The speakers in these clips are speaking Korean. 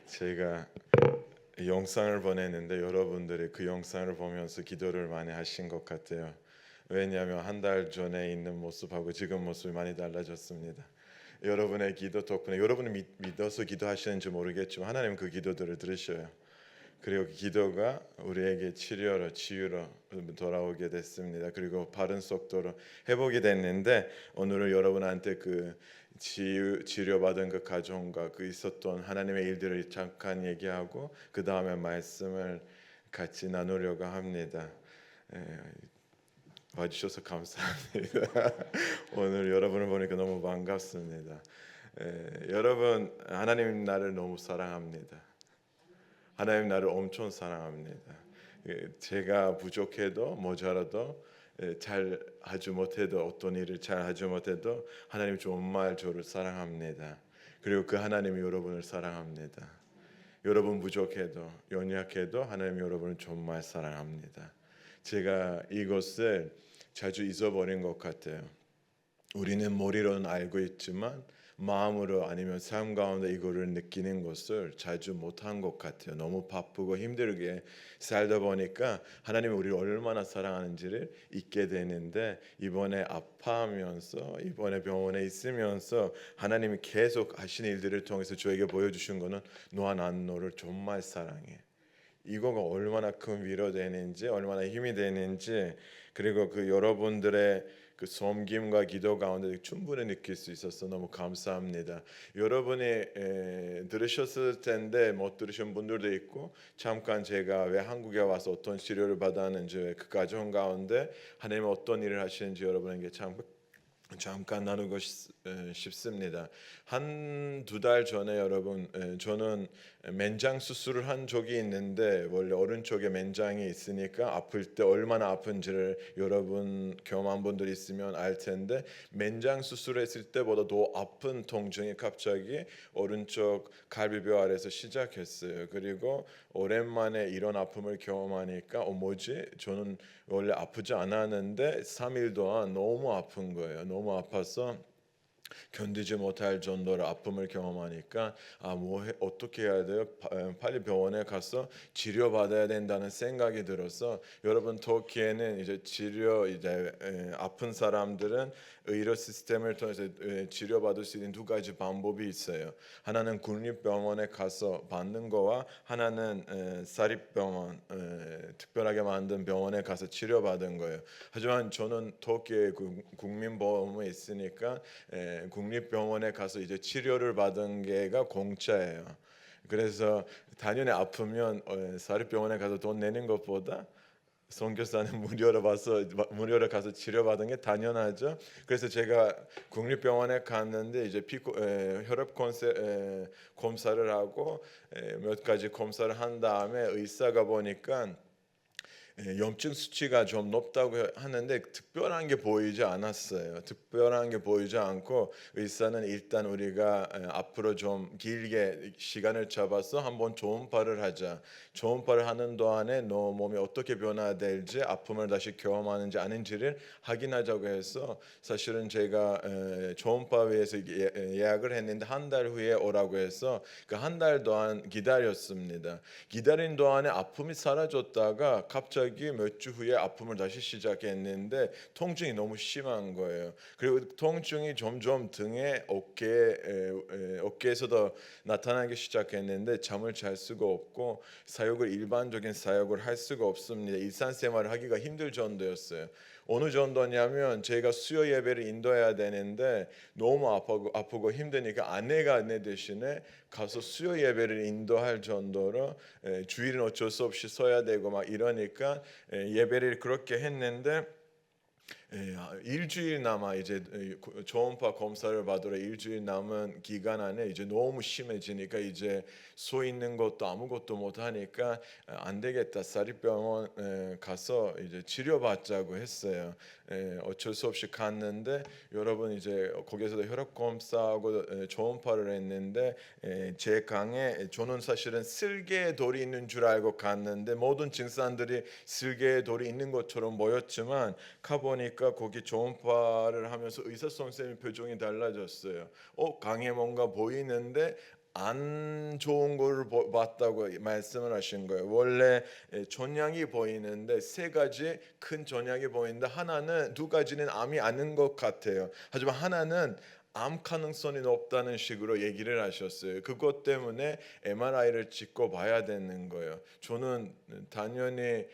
제가 영상을 보냈는데 여러분들이 그 영상을 보면서 기도를 많이 하신 것 같아요. 왜냐하면 한 달 전에 있는 모습하고 지금 모습이 많이 달라졌습니다. 여러분의 기도 덕분에 여러분이 믿어서 기도하시는지 모르겠지만 하나님 그 기도들을 들으셔요. 그리고 그 기도가 우리에게 치료로 치유로 돌아오게 됐습니다. 그리고 바른 속도로 회복이 됐는데 오늘은 여러분한테 그 치료받은 그 가정과 그 있었던 하나님의 일들을 잠깐 얘기하고 그 다음에 말씀을 같이 나누려고 합니다. 에, 와주셔서 감사합니다. 오늘 여러분을 보니까 너무 반갑습니다. 여러분 하나님 나를 너무 사랑합니다. 하나님 나를 엄청 사랑합니다. 제가 부족해도 모자라도 잘 하지 못해도 어떤 일을 잘 하지 못해도 하나님 정말 저를 사랑합니다. 그리고 그 하나님이 여러분을 사랑합니다. 여러분 부족해도 연약해도 하나님 여러분을 정말 사랑합니다. 제가 이것을 자주 잊어버린 것 같아요. 우리는 머리로는 알고 있지만 마음으로 아니면 삶 가운데 이거를 느끼는 것을 자주 못한 것 같아요. 너무 바쁘고 힘들게 살다 보니까 하나님이 우리를 얼마나 사랑하는지를 잊게 되는데 이번에 아파하면서 이번에 병원에 있으면서 하나님이 계속 하신 일들을 통해서 저에게 보여주신 거는 너와 난 너를 정말 사랑해. 이거가 얼마나 큰 위로되는지 얼마나 힘이 되는지 그리고 그 여러분들의 그 섬김과 기도 가운데 충분히 느낄 수 있어서 너무 감사합니다. 여러분이 들으셨을 텐데 못 들으신 분들도 있고 잠깐 제가 왜 한국에 와서 어떤 치료를 받았는지 그 과정 가운데 하나님 어떤 일을 하시는지 여러분에게 잠깐 나누고 싶습니다. 한 두 달 전에 여러분 저는 맨장 수술을 한 적이 있는데 원래 오른쪽에 맨장이 있으니까 아플 때 얼마나 아픈지를 여러분 경험한 분들 있으면 알 텐데 맨장 수술했을 때보다 더 아픈 통증이 갑자기 오른쪽 갈비뼈 아래에서 시작했어요. 그리고 오랜만에 이런 아픔을 경험하니까 뭐지? 저는 원래 아프지 않았는데 3일 동안 너무 아픈 거예요. 너무 아파서 견디지 못할 정도로 아픔을 경험하니까 어떻게 해야 돼요? 빨리 병원에 가서 치료받아야 된다는 생각이 들어서 여러분 터키에는 이제 아픈 사람들은 의료 시스템을 통해서 치료받을 수 있는 두 가지 방법이 있어요. 하나는 국립병원에 가서 받는 거와 하나는 사립병원 특별하게 만든 병원에 가서 치료받은 거예요. 하지만 저는 터키에 국민보험이 있으니까 국립병원에 가서 이제 치료를 받은 게가 공짜예요. 그래서 당연히 아프면 사립병원에 가서 돈 내는 것보다 선교사는 무료로 가서 치료받은 게 당연하죠. 그래서 제가 국립병원에 갔는데 이제 혈압 검사를 하고 몇 가지 검사를 한 다음에 의사가 보니까 염증 수치가 좀 높다고 하는데 특별한 게 보이지 않았어요. 특별한 게 보이지 않고 의사는 일단 우리가 앞으로 좀 길게 시간을 잡아서 한번 초음파를 하자. 초음파를 하는 동안에 너 몸이 어떻게 변화될지 아픔을 다시 경험하는지 아닌지를 확인하자고 해서 사실은 제가 초음파에서 예약을 했는데 한 달 후에 오라고 해서 그 한 달 동안 기다렸습니다. 기다린 동안에 아픔이 사라졌다가 갑자기 몇 주 후에 아픔을 다시 시작했는데 통증이 너무 심한 거예요. 그리고 통증이 점점 등에 어깨에서도 나타나기 시작했는데 잠을 잘 수가 없고 일반적인 사역을 할 수가 없습니다. 일상생활을 하기가 힘들 정도였어요. 어느 정도냐면 제가 수요 예배를 인도해야 되는데 너무 아프고 힘드니까 아내가 아내 대신에 가서 수요 예배를 인도할 정도로 주일은 어쩔 수 없이 서야 되고 막 이러니까 예배를 그렇게 했는데 일주일 남아 이제 초음파 검사를 받으러 일주일 남은 기간 안에 이제 너무 심해지니까 이제 서 있는 것도 아무것도 못 하니까 안 되겠다. 사립병원 가서 이제 치료받자고 했어요. 어쩔 수 없이 갔는데 여러분 이제 거기서도 혈압 검사하고 초음파를 했는데 제 강에 저는 사실은 슬개에 돌이 있는 줄 알고 갔는데 모든 증상들이 슬개에 돌이 있는 것처럼 보였지만 가보니까 거기 초음파를 하면서 의사 선생님 표정이 달라졌어요. 강에 뭔가 보이는데 안 좋은 걸 봤다고 말씀을 하신 거예요. 원래 전향이 보이는데 세 가지 큰 전향이 보이는데 하나는 두 가지는 암이 아닌 것 같아요. 하지만 하나는 암 가능성이 높다는 식으로 얘기를 하셨어요. 그것 때문에 MRI를 찍고 봐야 되는 거예요. 저는 당연히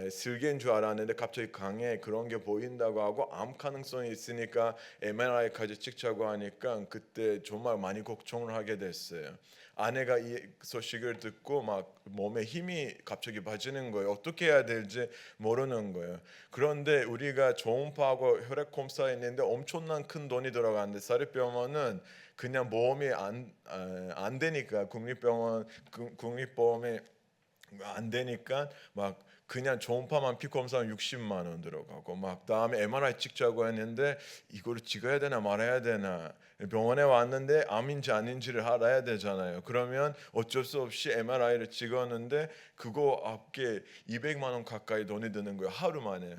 슬개인 줄 알았는데 갑자기 강에 그런 게 보인다고 하고 암 가능성이 있으니까 MRI까지 찍자고 하니까 그때 정말 많이 걱정을 하게 됐어요. 아내가 이 소식을 듣고 막 몸에 힘이 갑자기 빠지는 거예요. 어떻게 해야 될지 모르는 거예요. 그런데 우리가 초음파하고 혈액 검사했는데 엄청난 큰 돈이 들어가는데 사립병원은 그냥 보험이 안 되니까 국립보험이 안 되니까 막 그냥 초음파만 피 검사하면 60만 원 들어가고 막 다음에 MRI 찍자고 했는데 이거를 찍어야 되나 말아야 되나 병원에 왔는데 암인지 아닌지를 알아야 되잖아요. 그러면 어쩔 수 없이 MRI를 찍었는데 그거 합계 200만 원 가까이 돈이 드는 거예요. 하루 만에.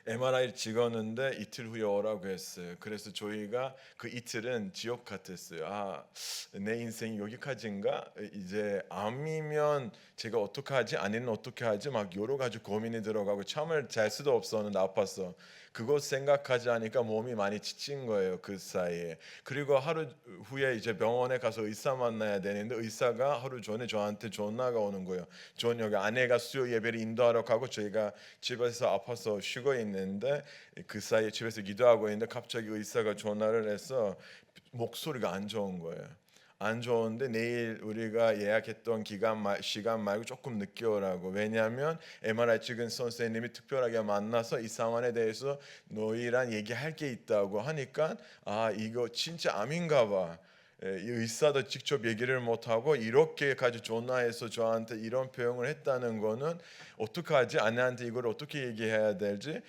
MRI 찍었는데 이틀 후에 오라고 했어요. 그래서 저희가 그 이틀은 지옥 같았어요. 내 인생이 여기까지인가? 이제 암이면 제가 어떻게 하지? 아니면 어떻게 하지? 막 여러 가지 고민이 들어가고 잠을 잘 수도 없었는데 아팠어. 그것 생각하지 않으니까 몸이 많이 지친 거예요. 그 사이에. 그리고 하루 후에 이제 병원에 가서 의사 만나야 되는데 의사가 하루 전에 저한테 전화가 오는 거예요. 저녁에 아내가 수요 예배를 인도하러 가고 저희가 집에서 아파서 쉬고 있는데 그 사이에 집에서 기도하고 있는데 갑자기 의사가 전화를 해서 목소리가 안 좋은 거예요. 안 좋은데 내일 우리가 예약했던 시간 말고 조금 늦게 오라고. 왜냐하면 MRI 찍은 선생님이 특별하게 만나서 이 상황에 대해서 너희랑 얘기할 게 있다고 하니까 이거 진짜 암인가 봐. 이 의사도 직접 얘기를 못하고 이렇게까지 전화해서 저한테 이런 표현을 했다는 거는 어떡하지? 아내한테 이걸 어떻게 얘기해야 될지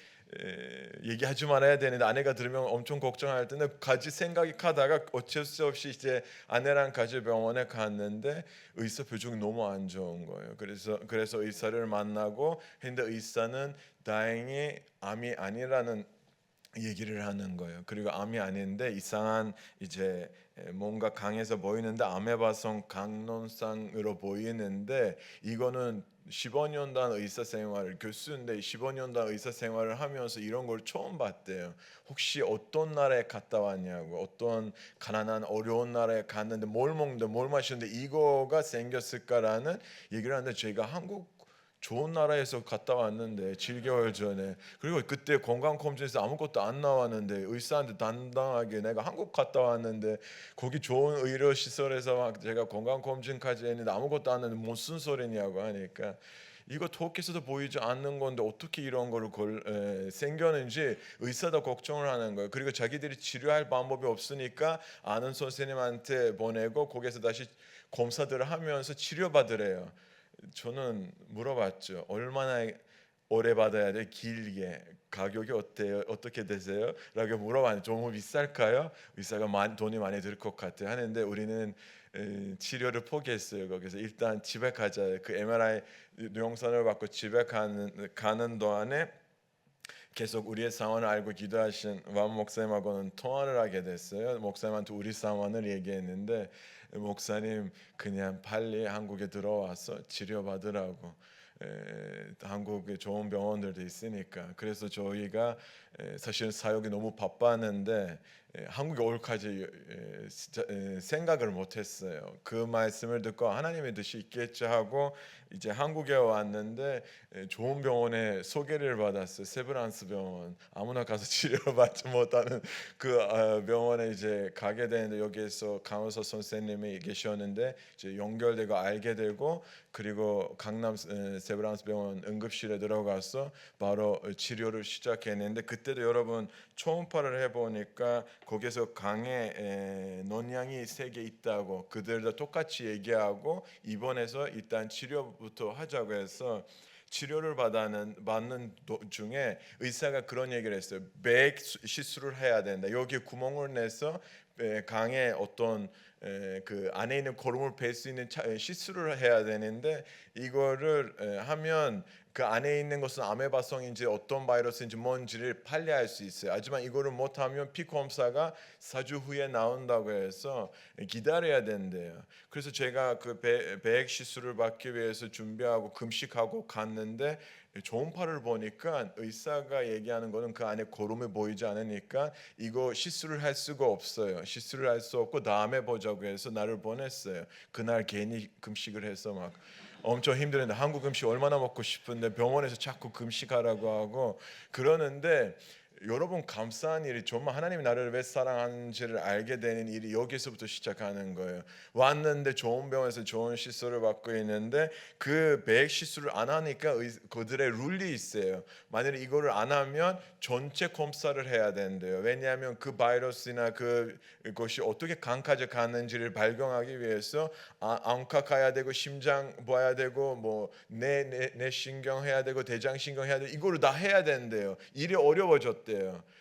얘기하지 말아야 되는데 아내가 들으면 엄청 걱정할 텐데 같이 생각이 가다가 어쩔 수 없이 이제 아내랑 같이 병원에 갔는데 의사 표정이 너무 안 좋은 거예요. 그래서 의사를 만나고 했는데 의사는 다행히 암이 아니라는 얘기를 하는 거예요. 그리고 암이 아닌데 이상한 이제 뭔가 강해서 보이는데 아메바성 강론상으로 보이는데 이거는 15년간 의사 생활을 교수인데 15년간 의사 생활을 하면서 이런 걸 처음 봤대요. 혹시 어떤 나라에 갔다 왔냐고 어떤 가난한 어려운 나라에 갔는데 뭘 먹는데 뭘 마시는데 이거가 생겼을까라는 얘기를 하는데 저희가 한국 좋은 나라에서 갔다 왔는데 7개월 전에 그리고 그때 건강검진에서 아무것도 안 나왔는데 의사한테 당당하게 내가 한국 갔다 왔는데 거기 좋은 의료시설에서 막 제가 건강검진까지 했는데 아무것도 안 했는데 무슨 소리냐고 하니까 이거 톡에서도 보이지 않는 건데 어떻게 이런 거를 생겼는지 의사도 걱정을 하는 거예요. 그리고 자기들이 치료할 방법이 없으니까 아는 선생님한테 보내고 거기서 다시 검사들을 하면서 치료받으래요. 저는 물어봤죠. 얼마나 오래 받아야 돼? 길게. 가격이 어때요? 어떻게 되세요? 라고 물어봤는데 좀 비쌀까요? 의사가 돈이 많이 들 것 같아 하는데 우리는 치료를 포기했어요. 거기서 일단 집에 가자. 그 MRI 영상을 받고 집에 가는 동안에 계속 우리의 상황을 알고 기도하신 왕 목사님하고는 통화를 하게 됐어요. 목사님한테 우리 상황을 얘기했는데 목사님 그냥 빨리 한국에 들어와서 치료받으라고. 한국에 좋은 병원들도 있으니까 그래서 저희가 사실 사역이 너무 바빴는데 한국에 올까지 생각을 못했어요. 그 말씀을 듣고 하나님의 뜻이 있겠지 하고 이제 한국에 왔는데 좋은 병원에 소개를 받았어요. 세브란스 병원. 아무나 가서 치료받지 못하는 그 병원에 이제 가게 되는데 여기에서 간호사 선생님이 계셨는데 이제 연결되고 알게 되고 그리고 강남 세브란스 병원 응급실에 들어가서 바로 치료를 시작했는데 그때도 여러분 초음파를 해보니까 거기서 강에 논양이 3개 있다고 그들도 똑같이 얘기하고 입원해서 일단 치료부터 하자고 해서 치료를 받는 중에 의사가 그런 얘기를 했어요. 백 시술을 해야 된다. 여기 구멍을 내서 강에 어떤 그 안에 있는 고름을 뺄 수 있는 시술을 해야 되는데 이거를 하면 그 안에 있는 것은 아메바성인지 어떤 바이러스인지 뭔지를 판별할 수 있어요. 하지만 이거를 못하면 피 검사가 4주 후에 나온다고 해서 기다려야 된대요. 그래서 제가 그 배액 시술을 받기 위해서 준비하고 금식하고 갔는데 초음파를 보니까 의사가 얘기하는 거는 그 안에 고름이 보이지 않으니까 이거 시술을 할 수가 없어요. 시술을 할 수 없고 다음에 보자고 해서 나를 보냈어요. 그날 괜히 금식을 해서 막 엄청 힘들었는데 한국 음식 얼마나 먹고 싶은데 병원에서 자꾸 금식하라고 하고 그러는데 여러분 감사한 일이 정말 하나님이 나를 왜 사랑하는지를 알게 되는 일이 여기서부터 시작하는 거예요. 왔는데 좋은 병원에서 좋은 시술을 받고 있는데 그 배액 시술을 안 하니까 그들의 룰이 있어요. 만약에 이거를 안 하면 전체 검사를 해야 된대요. 왜냐하면 그 바이러스나 그것이 어떻게 강까지 가는지를 발견하기 위해서 안과 가야 되고 심장 봐야 되고 뭐 내 신경 해야 되고 대장 신경 해야 되고 이거를 다 해야 된대요. 일이 어려워졌대요.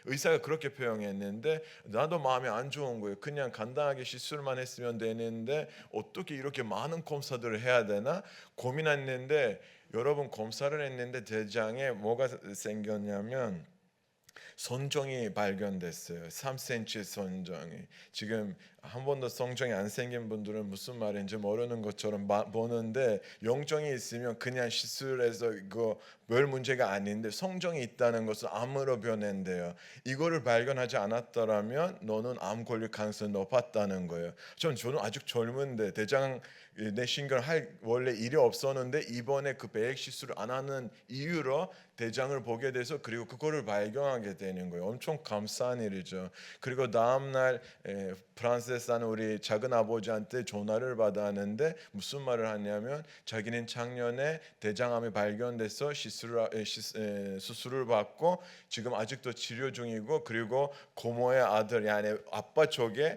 의사가 그렇게 표현했는데 나도 마음이 안 좋은 거예요. 그냥 간단하게 시술만 했으면 되는데 어떻게 이렇게 많은 검사들을 해야 되나 고민했는데 여러분 검사를 했는데 대장에 뭐가 생겼냐면 손종이 발견됐어요. 3cm 손종이. 지금 한 번도 손종이 안 생긴 분들은 무슨 말인지 모르는 것처럼 보는데 용종이 있으면 그냥 시술해서 이거 별 문제가 아닌데 손종이 있다는 것은 암으로 변한대요. 이거를 발견하지 않았더라면 너는 암 걸릴 가능성이 높았다는 거예요. 저는 아직 젊은데 대장 내신경 할 원래 일이 없었는데 이번에 그 배액 시술을 안 하는 이유로 대장을 보게 돼서 그리고 그거를 발견하게 되는 거예요. 엄청 감사한 일이죠. 그리고 다음 날 프랑스에 사는 우리 작은 아버지한테 전화를 받았는데 무슨 말을 하냐면 자기는 작년에 대장암이 발견돼서 수술을 받고 지금 아직도 치료 중이고 그리고 고모의 아들, yani 아빠 쪽에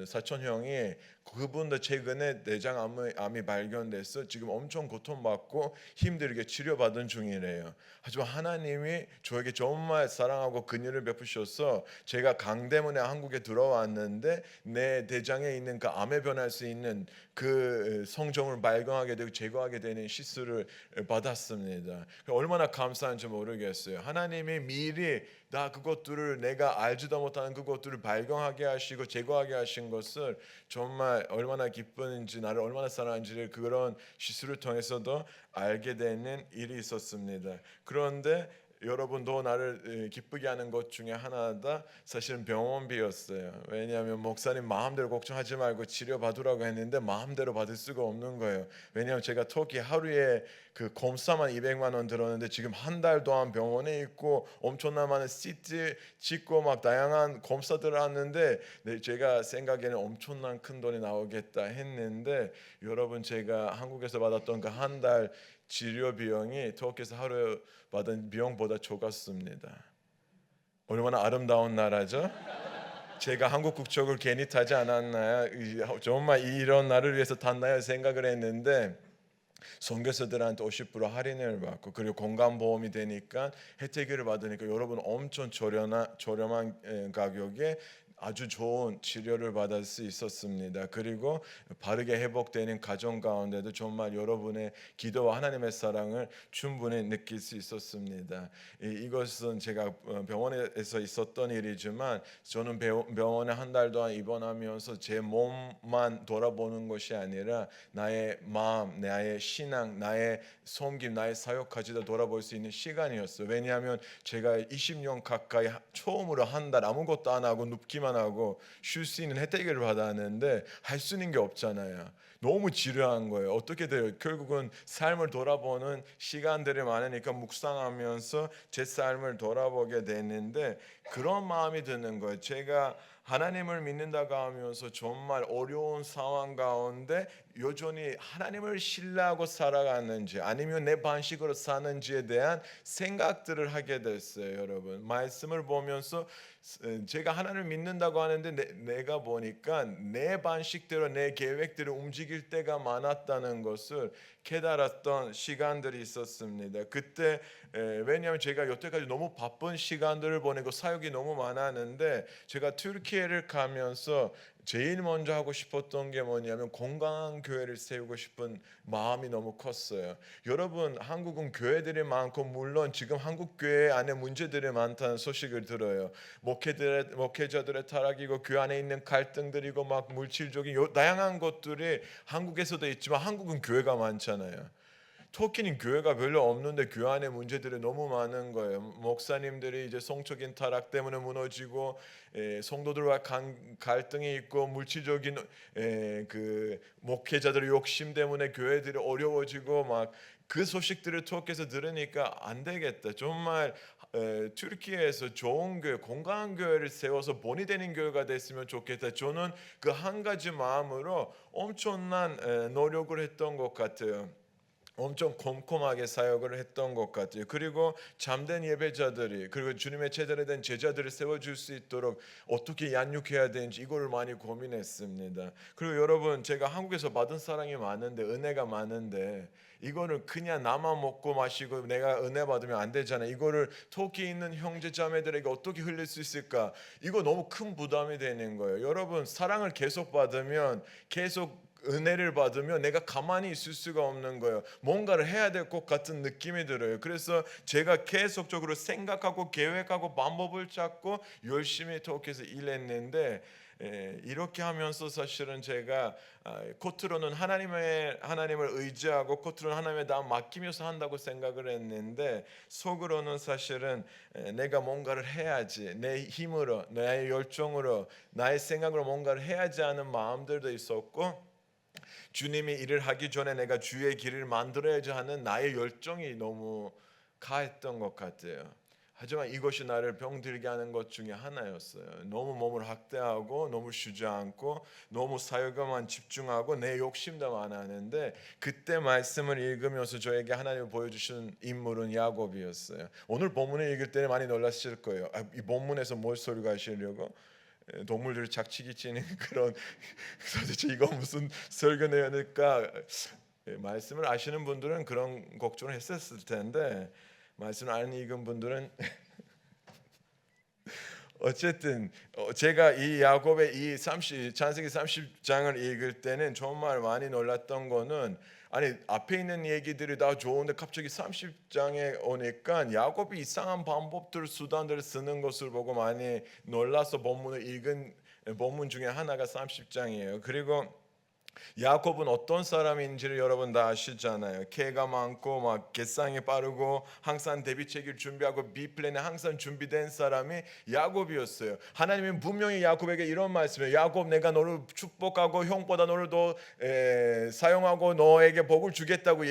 사촌 형이 그분도 최근에 대장암이 발견돼서 지금 엄청 고통받고 힘들게 치료받은 중이래요. 하지만 하나님이 저에게 정말 사랑하고 긍휼을 베푸셔서 제가 강 때문에 한국에 들어왔는데 내 대장에 있는 그 암에 변할 수 있는 그 성종을 발견하게 되고 제거하게 되는 시술을 받았습니다. 얼마나 감사한지 모르겠어요. 하나님이 미리 다 그것들을 내가 알지도 못하는 그것들을 발견하게 하시고 제거하게 하신 것을 정말 얼마나 기쁜지 나를 얼마나 사랑하는지를 그런 시술을 통해서도 알게 되는 일이 있었습니다. 그런데 여러분도 나를 기쁘게 하는 것 중에 하나가 사실은 병원비였어요. 왜냐하면 목사님 마음대로 걱정하지 말고 치료받으라고 했는데 마음대로 받을 수가 없는 거예요. 왜냐하면 제가 터키 하루에 그 검사만 200만 원 들었는데 지금 한 달 동안 병원에 있고 엄청난 많은 CT 찍고 막 다양한 검사들을 하는데 제가 생각에는 엄청난 큰 돈이 나오겠다 했는데 여러분 제가 한국에서 받았던 그 한 달 치료 비용이 터키에서 하루 받은 비용보다 적었습니다. 얼마나 아름다운 나라죠? 제가 한국 국적을 괜히 타지 않았나요? 정말 이런 나를 위해서 탔나요? 생각을 했는데 선교사들한테 50% 할인을 받고 그리고 건강보험이 되니까 혜택을 받으니까 여러분 엄청 저렴한 가격에 아주 좋은 치료를 받을 수 있었습니다. 그리고 바르게 회복되는 가정 가운데도 정말 여러분의 기도와 하나님의 사랑을 충분히 느낄 수 있었습니다. 이것은 제가 병원에서 있었던 일이지만 저는 병원에 한 달 동안 입원하면서 제 몸만 돌아보는 것이 아니라 나의 마음, 나의 신앙, 나의 섬김, 나의 사역까지도 돌아볼 수 있는 시간이었어요. 왜냐하면 제가 20년 가까이 처음으로 한 달 아무것도 안 하고 눕기만 하고 쉴 수 있는 혜택을 받았는데 할 수 있는 게 없잖아요. 너무 지루한 거예요. 어떻게 돼요? 결국은 삶을 돌아보는 시간들이 많으니까 묵상하면서 제 삶을 돌아보게 됐는데 그런 마음이 드는 거예요. 제가 하나님을 믿는다고 하면서 정말 어려운 상황 가운데 여전히 하나님을 신뢰하고 살아가는지 아니면 내 방식으로 사는지에 대한 생각들을 하게 됐어요. 여러분 말씀을 보면서 제가 하나님을 믿는다고 하는데 내가 보니까 내 방식대로 내 계획대로 움직일 때가 많았다는 것을 깨달았던 시간들이 있었습니다. 그때 왜냐하면 제가 여태까지 너무 바쁜 시간들을 보내고 사역이 너무 많았는데 제가 튀르키예를 가면서 제일 먼저 하고 싶었던 게 뭐냐면 건강한 교회를 세우고 싶은 마음이 너무 컸어요. 여러분, 한국은 교회들이 많고 물론 지금 한국 교회 안에 문제들이 많다는 소식을 들어요. 목회자들의 타락이고 교회 안에 있는 갈등들이고 막 물질적인 다양한 것들이 한국에서도 있지만 한국은 교회가 많잖아요. 터키는 교회가 별로 없는데 교회 안에 문제들이 너무 많은 거예요. 목사님들이 이제 성적인 타락 때문에 무너지고 성도들과 갈등이 있고 물질적인 그 목회자들의 욕심 때문에 교회들이 어려워지고 막 그 소식들을 터키에서 들으니까 안 되겠다. 정말 튀르키예에서 좋은 교회, 건강한 교회를 세워서 본이 되는 교회가 됐으면 좋겠다. 저는 그 한 가지 마음으로 엄청난 노력을 했던 것 같아요. 엄청 꼼꼼하게 사역을 했던 것 같아요. 그리고 잠든 예배자들이 그리고 주님의 제자로 된 제자들을 세워줄 수 있도록 어떻게 양육해야 되는지 이거를 많이 고민했습니다. 그리고 여러분, 제가 한국에서 받은 사랑이 많은데 은혜가 많은데 이거를 그냥 나만 먹고 마시고 내가 은혜 받으면 안 되잖아요. 이거를 터키에 있는 형제 자매들에게 어떻게 흘릴 수 있을까? 이거 너무 큰 부담이 되는 거예요. 여러분, 사랑을 계속 받으면 계속 은혜를 받으면 내가 가만히 있을 수가 없는 거예요. 뭔가를 해야 될 것 같은 느낌이 들어요. 그래서 제가 계속적으로 생각하고 계획하고 방법을 찾고 열심히 터키에서 일했는데 이렇게 하면서 사실은 제가 겉으로는 하나님을 의지하고 겉으로는 하나님의 다 맡기면서 한다고 생각을 했는데 속으로는 사실은 내가 뭔가를 해야지, 내 힘으로, 나의 열정으로, 나의 생각으로 뭔가를 해야지 하는 마음들도 있었고, 주님이 일을 하기 전에 내가 주의 길을 만들어야지 하는 나의 열정이 너무 가했던 것 같아요. 하지만 이것이 나를 병들게 하는 것 중에 하나였어요. 너무 몸을 학대하고 너무 쉬지 않고 너무 사역에만 집중하고 내 욕심도 많았는데, 그때 말씀을 읽으면서 저에게 하나님이 보여주신 인물은 야곱이었어요. 오늘 본문을 읽을 때 많이 놀라실 거예요. 이 본문에서 뭘 소리가 하시려고? 동물들을 작치기 치는 그런 도대체 이거 무슨 설교 내용일까? 말씀을 아시는 분들은 그런 걱정을 했었을 텐데 말씀을 안 읽은 분들은 어쨌든 제가 이 야곱의 이 창세기 30장을 읽을 때는 정말 많이 놀랐던 거는, 아니 앞에 있는 얘기들이 다 좋은데 갑자기 30장에 오니까 야곱이 이상한 방법들 수단들을 쓰는 것을 보고 많이 놀라서 본문을 읽은 본문 중에 하나가 30장이에요. 그리고 야곱은 어떤 사람인지를 여러분 다 아시잖아요. 개가 많고 막 계산이 빠르고 항상 대비책을 준비하고 B플랜에 항상 준비된 사람이 야곱이었어요. 하나님은 분명히 야곱에게 이런 말씀을, 야곱 내가 너를 축복하고 형보다 너를 더 사용하고 너에게 복을 주겠다고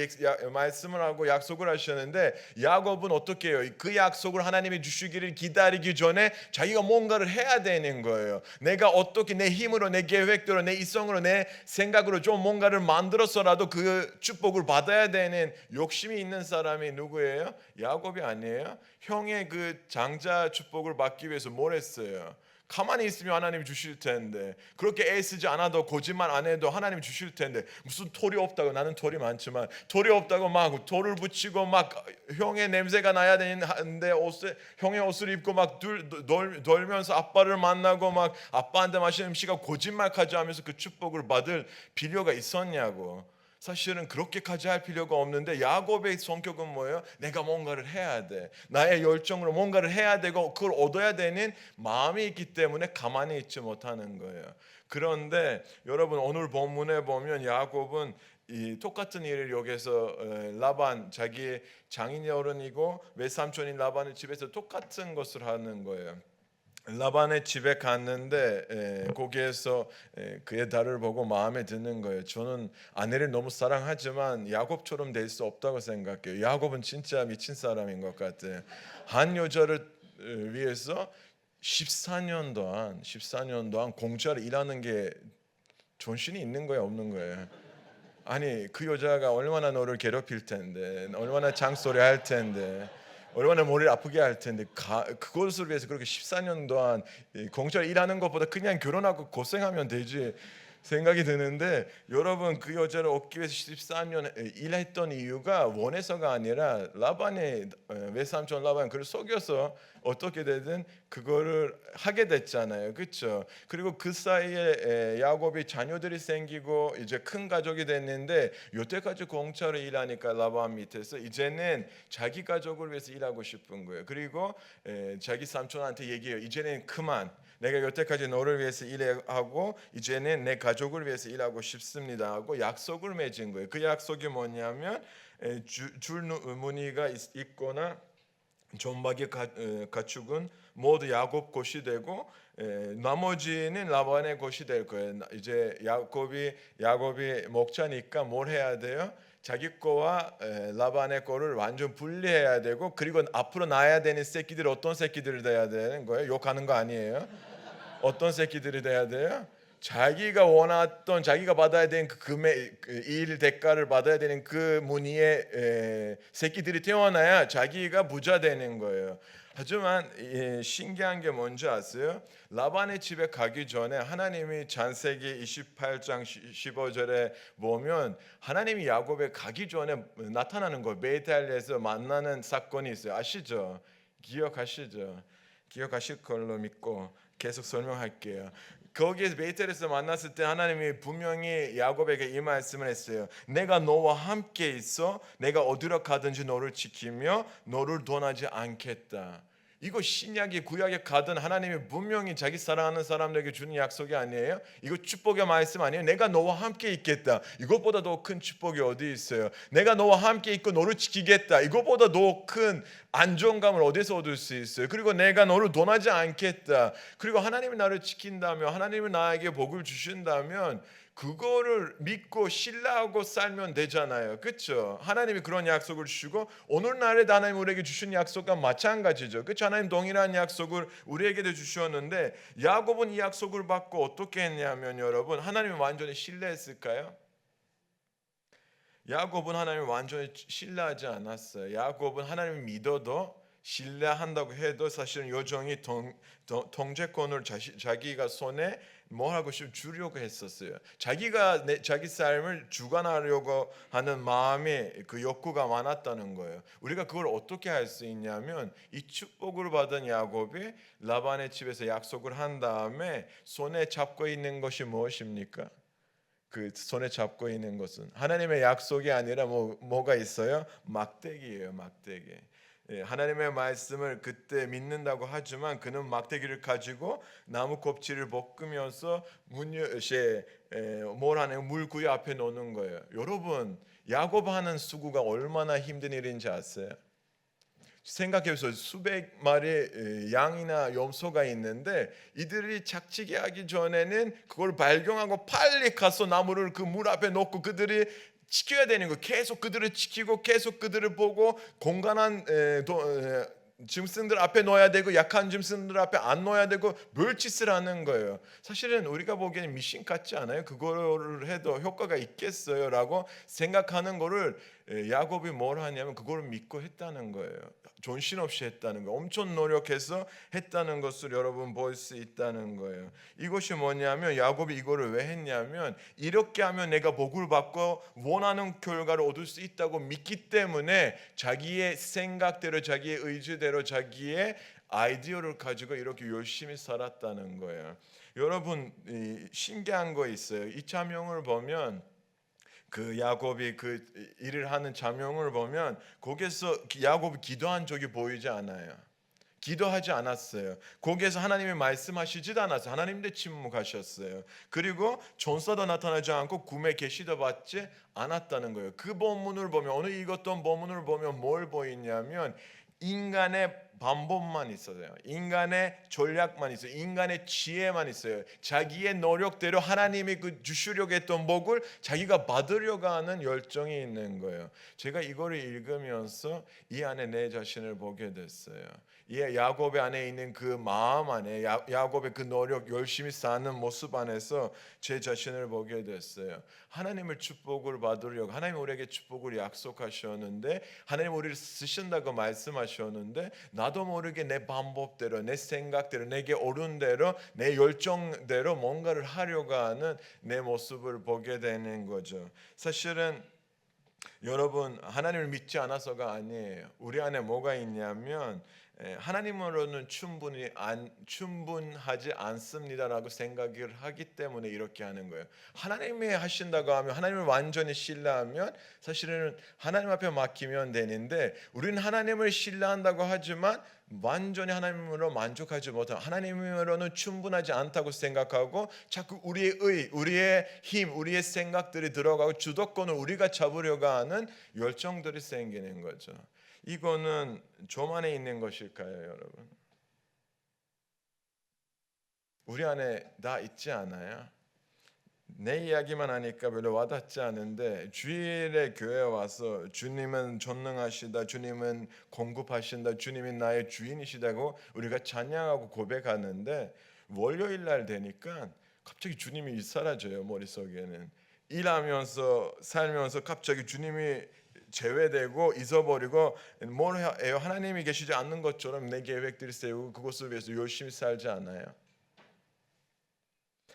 말씀을 하고 약속을 하셨는데, 야곱은 어떻게 해요? 그 약속을 하나님이 주시기를 기다리기 전에 자기가 뭔가를 해야 되는 거예요. 내가 어떻게 내 힘으로, 내 계획대로, 내 이성으로, 내 생각으로 좀 뭔가를 만들어서라도 그 축복을 받아야 되는 욕심이 있는 사람이 누구예요? 야곱이 아니에요? 형의 그 장자 축복을 받기 위해서 뭘 했어요? 가만히 있으면 하나님 주실 텐데, 그렇게 애쓰지 않아도 거짓말 안 해도 하나님 주실 텐데, 무슨 털이 없다고, 나는 털이 많지만 털이 없다고 막 돌을 붙이고 막 형의 냄새가 나야 되는데 형의 옷을 입고 막 돌면서 아빠를 만나고 막 아빠한테 마시는 음식과 거짓말까지 하면서 그 축복을 받을 필요가 있었냐고. 사실은 그렇게까지 할 필요가 없는데, 야곱의 성격은 뭐예요? 내가 뭔가를 해야 돼. 나의 열정으로 뭔가를 해야 되고 그걸 얻어야 되는 마음이 있기 때문에 가만히 있지 못하는 거예요. 그런데 여러분, 오늘 본문에 보면 야곱은 이 똑같은 일을 여기서 라반, 자기 장인 어른이고 외삼촌인 라반의 집에서 똑같은 것을 하는 거예요. 라반의 집에 갔는데 거기에서 그의 딸을 보고 마음에 드는 거예요. 저는 아내를 너무 사랑하지만 야곱처럼 될 수 없다고 생각해요. 야곱은 진짜 미친 사람인 것 같아요. 한 여자를 위해서 14년 동안 공짜로 일하는 게 존신이 있는 거예요, 없는 거예요? 아니 그 여자가 얼마나 너를 괴롭힐 텐데, 얼마나 장소리 할 텐데, 얼마나 머리를 아프게 할 텐데, 그것을 위해서 그렇게 14년 동안 공짜로 일하는 것보다 그냥 결혼하고 고생하면 되지. 생각이 드는데 여러분 그 여자를 얻기 위해서 14년 일했던 이유가 원해서가 아니라 라반의 외삼촌 라반 그를 속여서 어떻게 되든 그거를 하게 됐잖아요. 그렇죠? 그리고 그 사이에 야곱이 자녀들이 생기고 이제 큰 가족이 됐는데 여태까지 공짜로 일하니까 라반 밑에서 이제는 자기 가족을 위해서 일하고 싶은 거예요. 그리고 자기 삼촌한테 얘기해요. 이제는 그만. 내가 여태까지 너를 위해서 일하고 이제는 내 가족을 위해서 일하고 싶습니다 하고 약속을 맺은 거예요. 그 약속이 뭐냐면 줄무늬가 있거나 존박이 가축은 모두 야곱 것이 되고 나머지는 라반의 것이 될 거예요. 이제 야곱이 목자니까 뭘 해야 돼요? 자기 거와 라반의 거를 완전 분리해야 되고 그리고 앞으로 낳아야 되는 새끼들 어떤 새끼들을 돼야 되는 거예요? 욕하는 거 아니에요? 어떤 새끼들이 돼야 돼요? 자기가 원했던 자기가 받아야 되는 그 금의 일 대가를 받아야 되는 그 무늬의 새끼들이 태어나야 자기가 부자 되는 거예요. 하지만 신기한 게 뭔지 아세요? 라반의 집에 가기 전에 하나님이 창세기 28장 15절에 보면 하나님이 야곱에 가기 전에 나타나는 거예요. 베텔에서 만나는 사건이 있어요. 아시죠? 기억하시죠? 기억하실 걸로 믿고 계속 설명할게요. 거기에서 베텔에서 만났을 때 하나님이 분명히 야곱에게 이 말씀을 했어요. 내가 너와 함께 있어 내가 어디로 가든지 너를 지키며 너를 떠나지 않겠다. 이거 신약이 구약에 가든 하나님이 분명히 자기 사랑하는 사람들에게 주는 약속이 아니에요? 이거 축복의 말씀 아니에요? 내가 너와 함께 있겠다. 이것보다 더 큰 축복이 어디 있어요? 내가 너와 함께 있고 너를 지키겠다. 이것보다 더 큰 안정감을 어디서 얻을 수 있어요? 그리고 내가 너를 떠나지 않겠다. 그리고 하나님이 나를 지킨다면 하나님이 나에게 복을 주신다면 그거를 믿고 신뢰하고 살면 되잖아요. 그렇죠? 하나님이 그런 약속을 주시고 오늘날에 하나님 우리에게 주신 약속과 마찬가지죠. 그렇죠? 하나님 동일한 약속을 우리에게도 주셨는데 야곱은 이 약속을 받고 어떻게 했냐면 여러분 하나님을 완전히 신뢰했을까요? 야곱은 하나님을 완전히 신뢰하지 않았어요. 야곱은 하나님을 믿어도 신뢰한다고 해도 사실은 여정이 통제권을 자기가 손에 뭐 하고 싶 주려고 했었어요. 자기가 자기 삶을 주관하려고 하는 마음이 그 욕구가 많았다는 거예요. 우리가 그걸 어떻게 할 수 있냐면 이 축복을 받은 야곱이 라반의 집에서 약속을 한 다음에 손에 잡고 있는 것이 무엇입니까? 그 손에 잡고 있는 것은 하나님의 약속이 아니라 뭐가 있어요? 막대기예요, 막대기. 하나님의 말씀을 그때 믿는다고 하지만 그는 막대기를 가지고 나무 껍질을 볶으면서 뭘 하는 물구이 앞에 놓는 거예요. 여러분 야곱하는 수고가 얼마나 힘든 일인지 아세요? 생각해보세요. 수백 마리의 양이나 염소가 있는데 이들이 착지게 하기 전에는 그걸 발견하고 빨리 가서 나무를 그 물 앞에 놓고 그들이 지켜야 되는 거예요. 계속 그들을 지키고 계속 그들을 보고 공간한 짐승들 앞에 놓아야 되고 약한 짐승들 앞에 안 놓아야 되고 멸치를 하는 거예요. 사실은 우리가 보기에는 미신 같지 않아요? 그거를 해도 효과가 있겠어요? 라고 생각하는 거를 야곱이 뭘 하냐면 그걸 믿고 했다는 거예요. 존신없이 했다는 거, 엄청 노력해서 했다는 것을 여러분 볼 수 있다는 거예요. 이것이 뭐냐면 야곱이 이거를 왜 했냐면 이렇게 하면 내가 복을 받고 원하는 결과를 얻을 수 있다고 믿기 때문에 자기의 생각대로 자기의 의지대로 자기의 아이디어를 가지고 이렇게 열심히 살았다는 거예요. 여러분 신기한 거 있어요. 이 자명을 보면 그 야곱이 그 일을 하는 장면을 보면 거기서 야곱이 기도한 적이 보이지 않아요. 기도하지 않았어요. 거기에서 하나님이 말씀하시지도 않았어요. 하나님도 침묵하셨어요. 그리고 전사도 나타나지 않고 꿈에 계시도 받지 않았다는 거예요. 그 본문을 보면 오늘 읽었던 본문을 보면 뭘 보이냐면 인간의 방법만 있어요. 인간의 전략만 있어요. 인간의 지혜만 있어요. 자기의 노력대로 하나님이 그 주시려고 했던 복을 자기가 받으려고 하는 열정이 있는 거예요. 제가 이거를 읽으면서 이 안에 내 자신을 보게 됐어요. 예, 야곱의 안에 있는 그 마음 안에 야곱의 그 노력 열심히 사는 모습 안에서 제 자신을 보게 됐어요. 하나님을 축복을 받으려고 하나님 우리에게 축복을 약속하셨는데 하나님 우리를 쓰신다고 말씀하셨는데 나도 모르게 내 방법대로 내 생각대로 내게 옳은 대로 내 열정대로 뭔가를 하려고 하는 내 모습을 보게 되는 거죠. 사실은 여러분 하나님을 믿지 않아서가 아니에요. 우리 안에 뭐가 있냐면 하나님으로는 충분하지 않습니다라고 생각을 하기 때문에 이렇게 하는 거예요. 하나님이 하신다고 하면 하나님을 완전히 신뢰하면 사실은 하나님 앞에 맡기면 되는데 우리는 하나님을 신뢰한다고 하지만 완전히 하나님으로 만족하지 못하고 하나님으로는 충분하지 않다고 생각하고 자꾸 우리의 우리의 힘, 우리의 생각들이 들어가고 주도권을 우리가 잡으려고 하는 열정들이 생기는 거죠. 이거는 저만에 있는 것일까요, 여러분? 우리 안에 다 있지 않아요? 내 이야기만 하니까 별로 와닿지 않은데 주일에 교회에 와서 주님은 전능하시다, 주님은 공급하신다, 주님이 나의 주인이시다고 우리가 찬양하고 고백하는데 월요일 날 되니까 갑자기 주님이 사라져요. 머릿속에는 일하면서 살면서 갑자기 주님이 제외되고 잊어버리고 뭘 해요? 하나님이 계시지 않는 것처럼 내 계획들을 세우고 그것을 위해서 열심히 살지 않아요.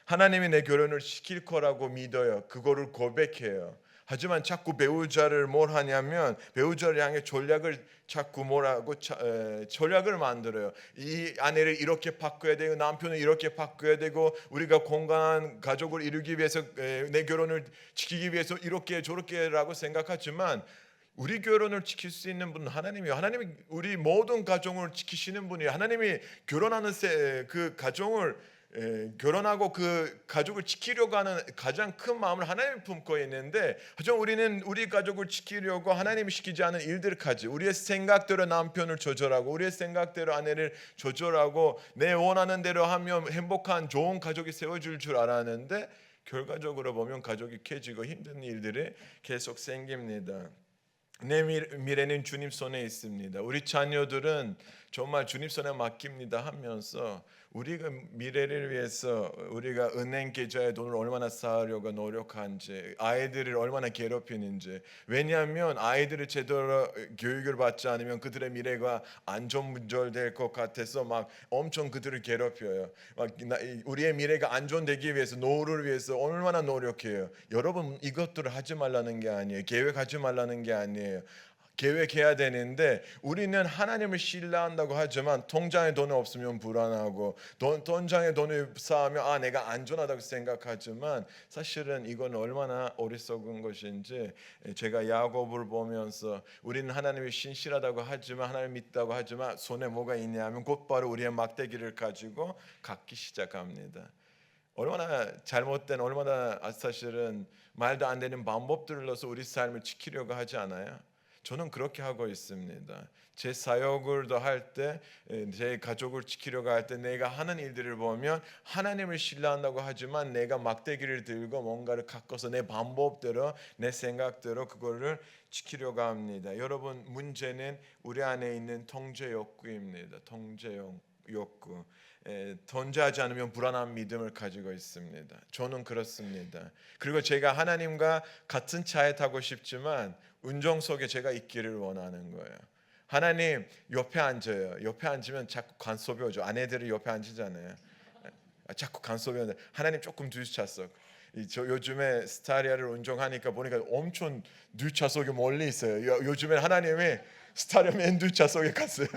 하나님이 내 결혼을 시킬 거라고 믿어요. 그거를 고백해요. 하지만 자꾸 배우자를 뭘 하냐면 배우자를 향해 전략을 자꾸 뭐라고 전략을 만들어요. 이 아내를 이렇게 바꿔야 되고 남편을 이렇게 바꿔야 되고 우리가 건강한 가족을 이루기 위해서 내 결혼을 지키기 위해서 이렇게 저렇게라고 생각하지만 우리 결혼을 지킬 수 있는 분은 하나님이요. 하나님이 우리 모든 가정을 지키시는 분이에요. 하나님이 결혼하는 그 가정을 결혼하고 그 가족을 지키려고 하는 가장 큰 마음을 하나님이 품고 있는데 하지만 우리는 우리 가족을 지키려고 하나님이 시키지 않은 일들까지 우리의 생각대로 남편을 조절하고 우리의 생각대로 아내를 조절하고 내 원하는 대로 하면 행복한 좋은 가족이 세워질 줄 알았는데 결과적으로 보면 가족이 깨지고 힘든 일들이 계속 생깁니다. 내 미래는 주님 손에 있습니다. 우리 자녀들은 정말 주님 손에 맡깁니다 하면서 우리가 미래를 위해서 우리가 은행 계좌에 돈을 얼마나 쌓으려고 노력한지 아이들을 얼마나 괴롭히는지 왜냐하면 아이들을 제대로 교육을 받지 않으면 그들의 미래가 안전문절될 것 같아서 막 엄청 그들을 괴롭혀요. 막 우리의 미래가 안전되기 위해서 노후를 위해서 얼마나 노력해요. 여러분 이것들을 하지 말라는 게 아니에요. 계획하지 말라는 게 아니에요. 계획해야 되는데 우리는 하나님을 신뢰한다고 하지만 통장에 돈이 없으면 불안하고 통장에 돈을 쌓으면 내가 안전하다고 생각하지만 사실은 이건 얼마나 어리석은 것인지 제가 야곱을 보면서 우리는 하나님이 신실하다고 하지만 하나님 믿다고 하지만 손에 뭐가 있냐면 곧바로 우리의 막대기를 가지고 갖기 시작합니다. 얼마나 잘못된 얼마나 사실은 말도 안 되는 방법들을 넣어서 우리 삶을 지키려고 하지 않아요? 저는 그렇게 하고 있습니다. 제 사역을 더 할 때, 제 가족을 지키려고 할 때 내가 하는 일들을 보면 하나님을 신뢰한다고 하지만 내가 막대기를 들고 뭔가를 가꿔서 내 방법대로 내 생각대로 그거를 지키려고 합니다. 여러분 문제는 우리 안에 있는 통제 욕구입니다. 통제 욕구. 통제하지 않으면 불안한 믿음을 가지고 있습니다. 저는 그렇습니다. 그리고 제가 하나님과 같은 차에 타고 싶지만 운전석에 제가 있기를 원하는 거예요. 하나님 옆에 앉아요. 옆에 앉으면 자꾸 간섭이 오죠. 아내들이 옆에 앉으잖아요. 자꾸 간섭이 오는데 하나님 조금 뒤차석. 저 요즘에 스타리아를 운전하니까 보니까 엄청 뒤차석이 멀리 있어요. 요즘에 하나님이 스타리아 맨 뒤차석에 갔어요.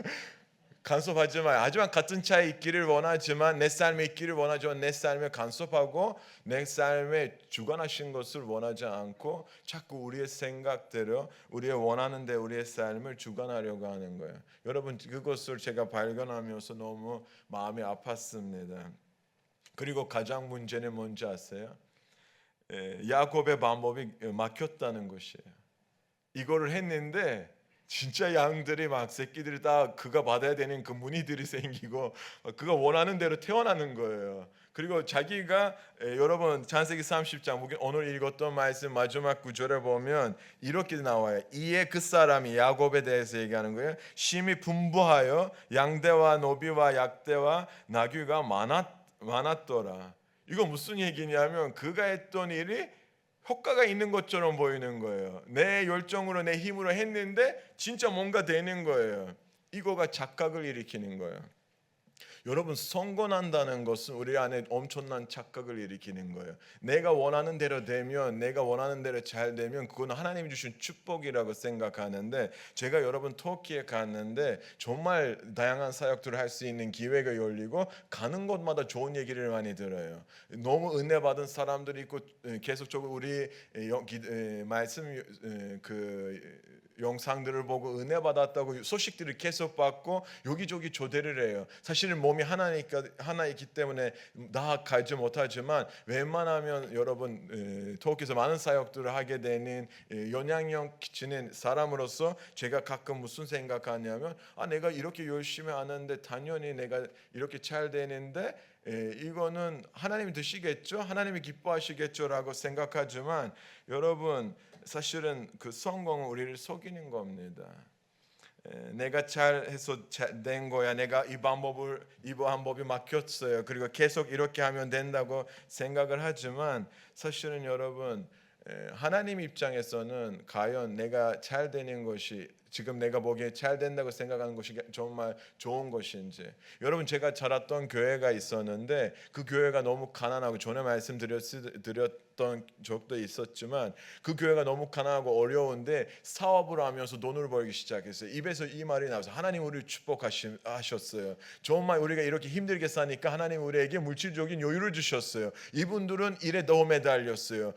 간섭하지 마요. 하지만 같은 차에 있기를 원하지만 내 삶에 있기를 원하지만 내 삶에 간섭하고 내 삶에 주관하신 것을 원하지 않고 자꾸 우리의 생각대로 우리의 원하는 데 우리의 삶을 주관하려고 하는 거예요. 여러분 그것을 제가 발견하면서 너무 마음이 아팠습니다. 그리고 가장 문제는 뭔지 아세요? 야곱의 방법이 막혔다는 것이에요. 이거를 했는데 진짜 양들이 막 새끼들이 다 그가 받아야 되는 그 무늬들이 생기고 그가 원하는 대로 태어나는 거예요. 그리고 자기가 여러분 창세기 30장 오늘 읽었던 말씀 마지막 구절에 보면 이렇게 나와요. 이에 그 사람이 야곱에 대해서 얘기하는 거예요. 심히 분부하여 양대와 노비와 약대와 나귀가 많았더라. 이거 무슨 얘기냐면 그가 했던 일이 효과가 있는 것처럼 보이는 거예요. 내 열정으로 내 힘으로 했는데 진짜 뭔가 되는 거예요. 이거가 착각을 일으키는 거예요. 여러분 선권한다는 것은 우리 안에 엄청난 착각을 일으키는 거예요. 내가 원하는 대로 되면 내가 원하는 대로 잘 되면 그건 하나님이 주신 축복이라고 생각하는데 제가 여러분 터키에 갔는데 정말 다양한 사역들을 할 수 있는 기회가 열리고 가는 곳마다 좋은 얘기를 많이 들어요. 너무 은혜 받은 사람들이 있고 계속적으로 우리 말씀 그 영상들을 보고 은혜 받았다고 소식들을 계속 받고 여기저기 조대를 해요. 사실은 몸이 하나이기 때문에 나아가지 못하지만 웬만하면 여러분 터키에서 많은 사역들을 하게 되는 영향력 끼치는 사람으로서 제가 가끔 무슨 생각하냐면 내가 이렇게 열심히 하는데 당연히 내가 이렇게 잘 되는데 이거는 하나님이 드시겠죠? 하나님이 기뻐하시겠죠라고 생각하지만 여러분 사실은 그 성공은 우리를 속이는 겁니다. 내가 잘해서 된 거야. 내가 이 방법이 막혔어요. 그리고 계속 이렇게 하면 된다고 생각을 하지만 사실은 여러분 하나님 입장에서는 과연 내가 잘 되는 것이 지금 내가 보기에 잘 된다고 생각하는 것이 정말 좋은 것인지. 여러분 제가 자랐던 교회가 있었는데 그 교회가 너무 가난하고 전에 말씀드렸던 적도 있었지만 그 교회가 너무 가난하고 어려운데 사업을 하면서 돈을 벌기 시작했어요. 입에서 이 말이 나와서 하나님 우리를 축복하셨어요. 정말 우리가 이렇게 힘들게 사니까 하나님 우리에게 물질적인 여유를 주셨어요. 이분들은 일에 너무 매달렸어요.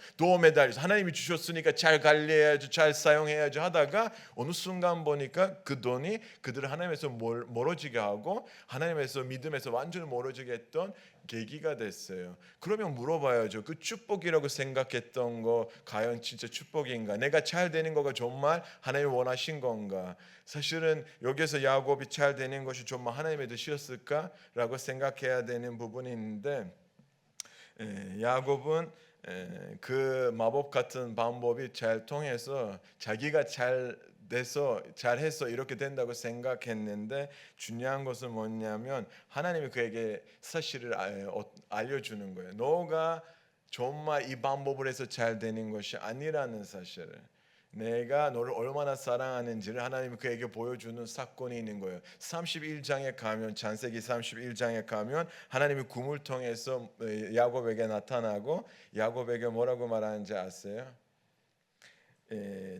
하나님이 주셨으니까 잘 관리해야지 잘 사용해야지 하다가 어느 순간 보니까 그 돈이 그들을 하나님에서 멀어지게 하고 하나님에서 믿음에서 완전히 멀어지게 했던 계기가 됐어요. 그러면 물어봐야죠. 그 축복이라고 생각했던 거 과연 진짜 축복인가? 내가 잘 되는 거가 정말 하나님이 원하신 건가? 사실은 여기서 야곱이 잘 되는 것이 정말 하나님의 뜻이었을까라고 생각해야 되는 부분이 있는데 야곱은 그 마법 같은 방법이 잘 통해서 자기가 잘해서 이렇게 된다고 생각했는데 중요한 것은 뭐냐면 하나님이 그에게 사실을 알려주는 거예요. 너가 정말 이 방법을 해서 잘 되는 것이 아니라는 사실을. 내가 너를 얼마나 사랑하는지를 하나님이 그에게 보여주는 사건이 있는 거예요. 31장에 가면 창세기 31장에 가면 하나님이 꿈을 통해서 야곱에게 나타나고 야곱에게 뭐라고 말하는지 아세요?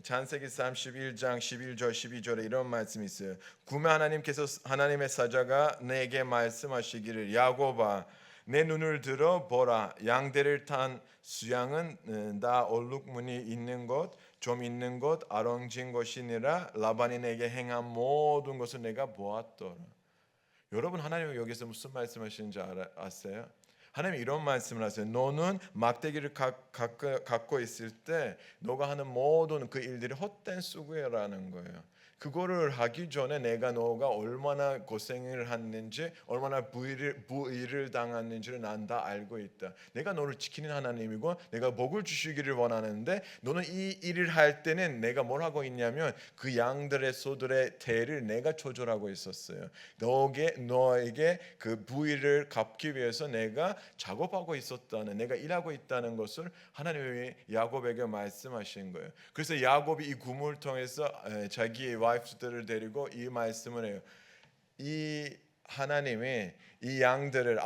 창세기 31장 11절 12절에 이런 말씀이 있어요. 꿈에 하나님의 사자가 내게 말씀하시기를 야곱아 내 눈을 들어 보라 양대를 탄 수양은 다 얼룩무늬 있는 것 좀 있는 것 아롱진 것이니라 라반이 내게 행한 모든 것을 내가 보았더라. 여러분 하나님은 여기서 무슨 말씀하시는지 아세요? 하나님 이런 말씀을 하세요. 너는 막대기를 갖고 있을 때 너가 하는 모든 그 일들이 헛된 수고라는 거예요. 그거를 하기 전에 너가 얼마나 고생을 했는지 얼마나 부의를 당했는지를 난 다 알고 있다. 내가 너를 지키는 하나님이고 내가 복을 주시기를 원하는데 너는 이 일을 할 때는 내가 뭘 하고 있냐면 그 양들의 소들의 대를 내가 조절하고 있었어요. 너에게 그 부의를 갚기 위해서 내가 작업하고 있었다는 내가 일하고 있다는 것을 하나님이 야곱에게 말씀하신 거예요. 그래서 야곱이 이 꿈을 통해서 자기의 와이프들을 데리고 이 말씀을 해요. 이 하나님이 이 양들을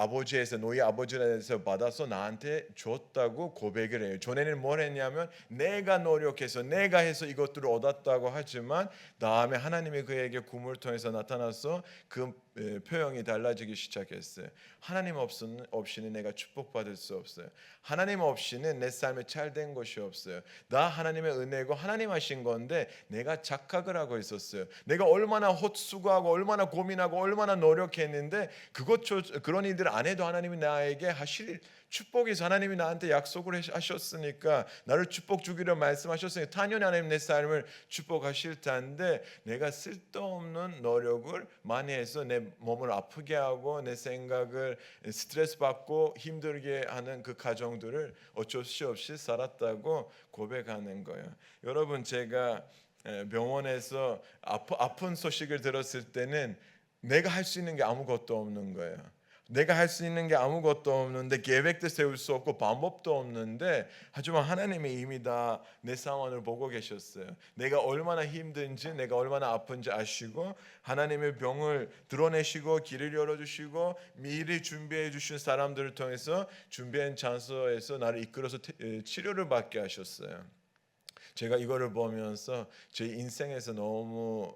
너희 아버지에서 받아서 나한테 줬다고 고백을 해요. 전에는 뭘 했냐면 내가 노력해서 내가 해서 이것들을 얻었다고 하지만 다음에 하나님이 그에게 꿈을 통해서 나타나서 그 표현이 달라지기 시작했어요. 하나님 없이는 내가 축복받을 수 없어요. 하나님 없이는 내 삶에 잘된 것이 없어요. 나 하나님의 은혜고 하나님 하신 건데 내가 착각을 하고 있었어요. 내가 얼마나 헛수고하고 얼마나 고민하고 얼마나 노력했는데 그것 그런 일들 안 해도 하나님이 나에게 하실 축복에서 하나님이 나한테 약속을 하셨으니까 나를 축복 주기로 말씀하셨으니까 당연히 하나님 내 삶을 축복하실 텐데 내가 쓸데없는 노력을 많이 해서 내 몸을 아프게 하고 내 생각을 스트레스 받고 힘들게 하는 그 가정들을 어쩔 수 없이 살았다고 고백하는 거예요. 여러분 제가 병원에서 아픈 소식을 들었을 때는 내가 할 수 있는 게 아무것도 없는 거예요. 내가 할 수 있는 게 아무것도 없는데 계획도 세울 수 없고 방법도 없는데 하지만 하나님이 이미 다 내 상황을 보고 계셨어요. 내가 얼마나 힘든지 내가 얼마나 아픈지 아시고 하나님의 병을 드러내시고 길을 열어주시고 미리 준비해 주신 사람들을 통해서 준비한 장소에서 나를 이끌어서 치료를 받게 하셨어요. 제가 이거를 보면서 제 인생에서 너무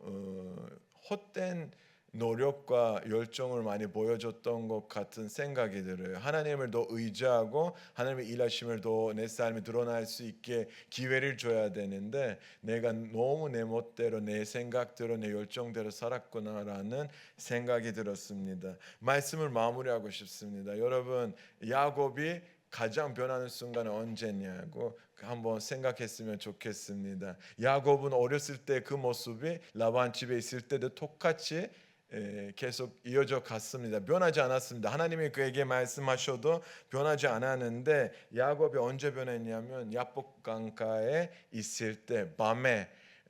헛된 노력과 열정을 많이 보여줬던 것 같은 생각이 들어요. 하나님을 더 의지하고 하나님의 일하심을 더 내 삶에 드러날 수 있게 기회를 줘야 되는데 내가 너무 내 멋대로 내 생각대로 내 열정대로 살았구나라는 생각이 들었습니다. 말씀을 마무리하고 싶습니다. 여러분 야곱이 가장 변하는 순간은 언제냐고 한번 생각했으면 좋겠습니다. 야곱은 어렸을 때 그 모습이 라반 집에 있을 때도 똑같이 계속 이어져 갔습니다. 변하지 않았습니다. 하나님이 그에게 말씀하셔도 변하지 않았는데 야곱이 언제 변했냐면 야복 강가에 있을 때 밤에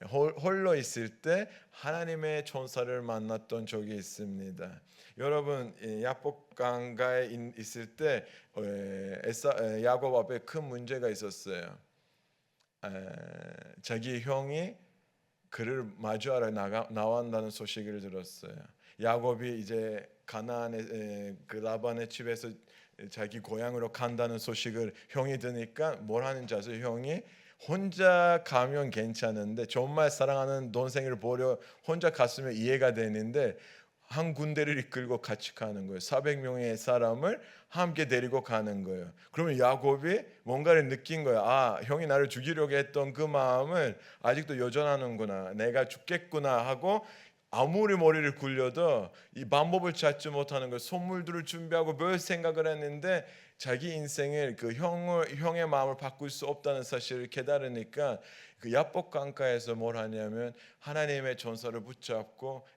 홀로 있을 때 하나님의 천사를 만났던 적이 있습니다. 여러분 야복 강가에 있을 때 야곱 앞에 큰 문제가 있었어요. 자기 형이 그를 마주하러 나온다는 소식을 들었어요. 야곱이 이제 가나안의 그 라반의 집에서 자기 고향으로 간다는 소식을 형이 듣니까 뭘 하는지 아세요? 형이 혼자 가면 괜찮은데 정말 사랑하는 동생을 보려 혼자 갔으면 이해가 되는데 한 군대를 이끌고 같이 가는 거예요. 400명의 사람을 함께 데리고 가는 거예요. 그러면 야곱이 뭔가를 느낀 거예요. 아, 형이 나를 죽이려고 했던 그 마음을 아직도 여전하는구나. 내가 죽겠구나 하고 아무리 머리를 굴려도 이 방법을 찾지 못하는 거예요. 선물들을 준비하고 뭘 생각을 했는데 자기 인생을 그 형의 마음을 바꿀 수 없다는 사실을 깨달으니까 그 야복 강가에서 뭘 하냐면 하나님의 전사를 붙잡고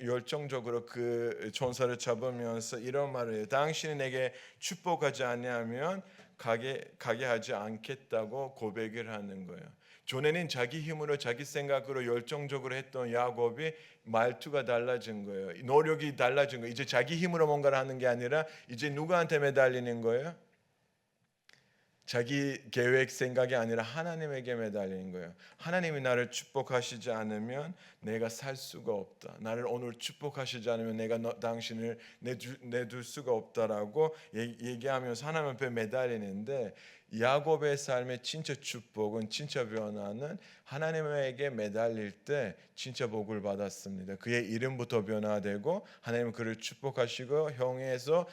열정적으로 그 전사를 잡으면서 이런 말을 해요. 당신이 내게 축복하지 않으면 가게 하지 않겠다고 고백을 하는 거예요. 전에는 자기 힘으로 자기 생각으로 열정적으로 했던 야곱이 말투가 달라진 거예요. 노력이 달라진 거예요. 이제 자기 힘으로 뭔가를 하는 게 아니라 이제 누구한테 매달리는 거예요? 자기 계획 생각이 아니라 하나님에게 매달리는 거예요. 하나님이 나를 축복하시지 않으면 내가 살 수가 없다. 나를 오늘 축복하시지 않으면 내가 당신을 내둘 수가 없다라고 얘기하면서 하나님 앞에 매달리는데 야곱의 삶의 진짜 축복은 진짜 변화는 하나님에게 매달릴 때 진짜 복을 받았습니다. 그의 이름부터 변화되고 하나님은 그를 축복하시고 형에서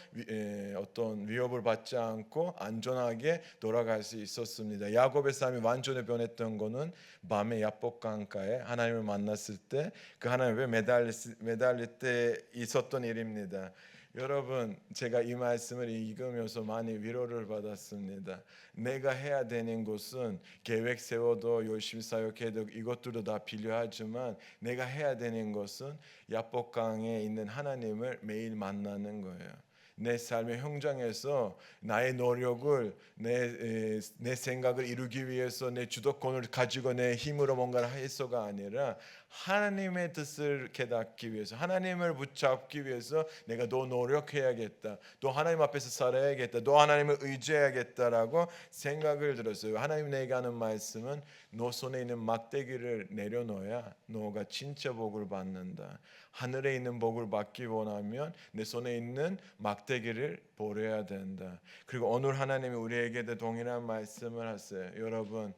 어떤 위협을 받지 않고 안전하게 돌아갈 수 있었습니다. 야곱의 삶이 완전히 변했던 것은 밤에 야복 강가에 하나님을 만났을 때 그 하나님에 매달릴 때 있었던 일입니다. 여러분 제가 이 말씀을 읽으면서 많이 위로를 받았습니다. 내가 해야 되는 것은 계획 세워도 열심히 사역해도 이것들도 다 필요하지만 내가 해야 되는 것은 야복강에 있는 하나님을 매일 만나는 거예요. 내 삶의 현장에서 나의 노력을 내 생각을 이루기 위해서 내 주도권을 가지고 내 힘으로 뭔가를 해서가 아니라 하나님의 뜻을 깨닫기 위해서 하나님을 붙잡기 위해서 내가 더 노력해야겠다. 또 하나님 앞에서 살아야겠다. 또 하나님을 의지해야겠다라고 생각을 들었어요. 하나님 내게 하는 말씀은 너 손에 있는 막대기를 내려놓아야 너가 진짜 복을 받는다. 하늘에 있는 복을 받기 원하면 내 손에 있는 막대기를 버려야 된다. 그리고 오늘 하나님이 우리에게도 동일한 말씀을 하세요. 여러분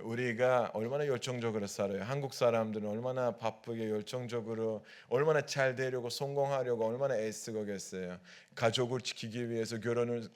우리가 얼마나 열정적으로 살아요. 한국 사람들은 얼마나 바쁘게 열정적으로 얼마나 잘 되려고 성공하려고 얼마나 애쓰겠어요. 가족을 지키기 위해서 결혼을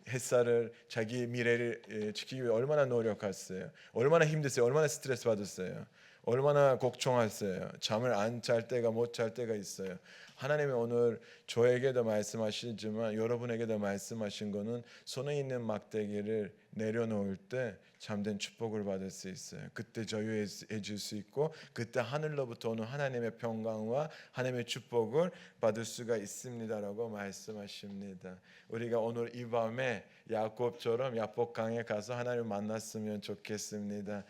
햇살을 자기 미래를 지키기 위해 얼마나 노력했어요. 얼마나 힘드세요. 얼마나 스트레스 받았어요. 얼마나 걱정하세요. 잠을 안 잘 때가 못 잘 때가 있어요. 하나님이 오늘 저에게도 말씀하시지만 여러분에게도 말씀하신 거는 손에 있는 막대기를 내려놓을 때 잠든 축복을 받을 수 있어요. 그때 자유해질 수 있고 그때 하늘로부터 오는 하나님의 평강과 하나님의 축복을 받을 수가 있습니다라고 말씀하십니다. 우리가 오늘 이 밤에 야곱처럼 야복강에 가서 하나님을 만났으면 좋겠습니다.